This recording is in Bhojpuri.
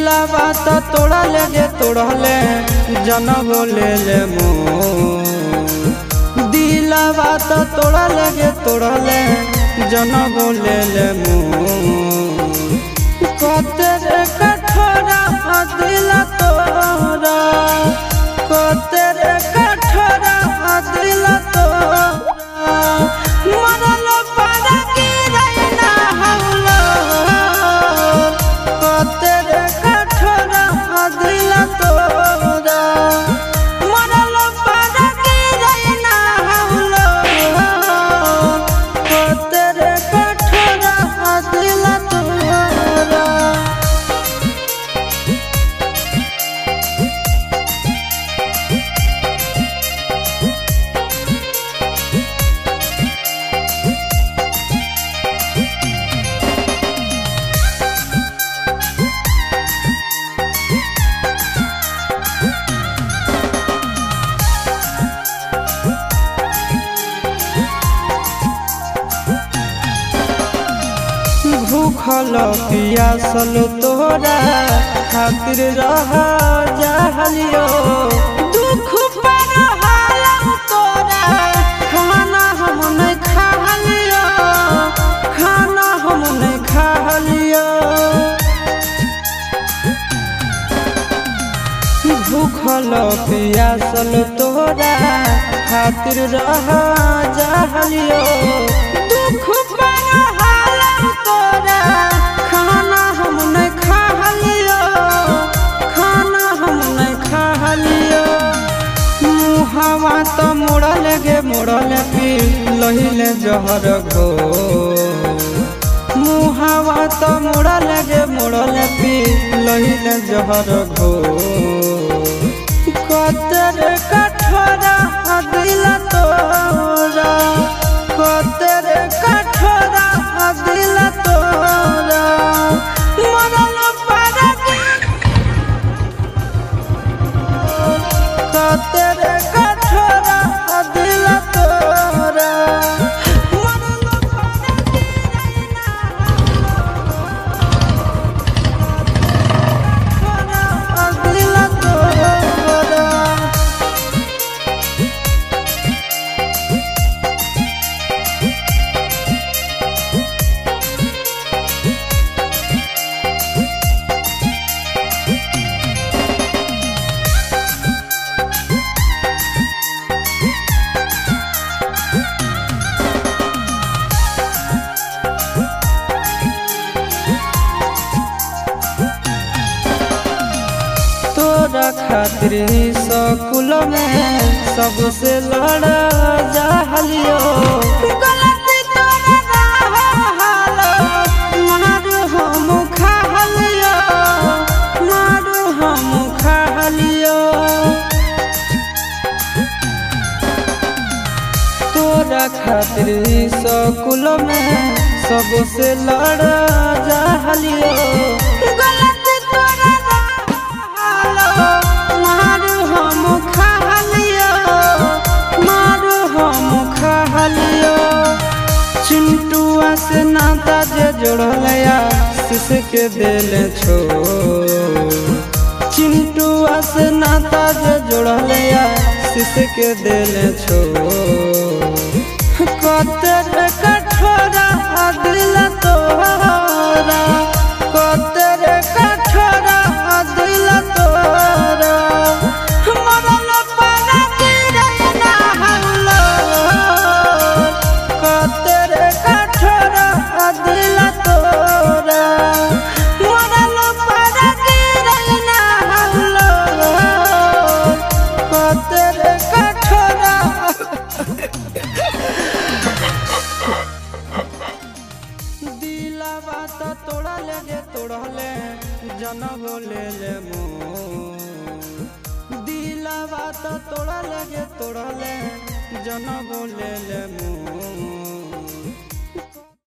दिला बात तोड़ा ले तोड़ले जनम ले ले दिला बात तोड़ा ले तोड़ले जनम ले ले कते कठोरा दिल तोरा कते कठोरा दिल तोरा मरल पारा की रहना हौला कते कठोरा दिल तोरा मरल पारा की रहना हौला कते कठोरा दिल तोरा। भूखल पियासल तोरा खातिर रह जहलियो दुख पर हालम तोरा खाना हम नहीं खालियो खाना हम नहीं खालियो भूखल पियासल तोरा खातिर रह जहलियो दुख पर तोरा खाना हम नहीं खालियो खाना हम नहीं खालियो मुहावा तो मोड़ल पी लहिले जहर घो मुहावा तो मोड़ल पी लहिले जहर घो कतर कठोरा दिल तोरा कतर कठोरा दिल तोरा मरल पारा कतर कठोरा दिल तोरा मरल पारा दिल तोरा। तोरा खातिर स्कूल में सबसे लड़ा जहलियो गलती तोरा हालो मारू हम खालियो मारू हम खालियो तोरा खातिर स्कूल में सबसे लड़ा जहलियो गलती तोरा मारू हम खालियो मारू हम खालियो चिंटुआ से नाता जे जोड़लया शिश के दिल छो चिंटुआ से नाता जे जोड़लया शिश के दिल छो कतर कठोरा दिल तोरा कतर कठोरा दिल तोरा मरल पारा की रहना हौला कतर कठोरा दिल तोरा मरल पारा की रहना हौला कतर कठोरा दिला बात तोड़ा ले तोड़ले जनम ले ले दिला बात तोड़ा ले तोड़ले जनम ले ले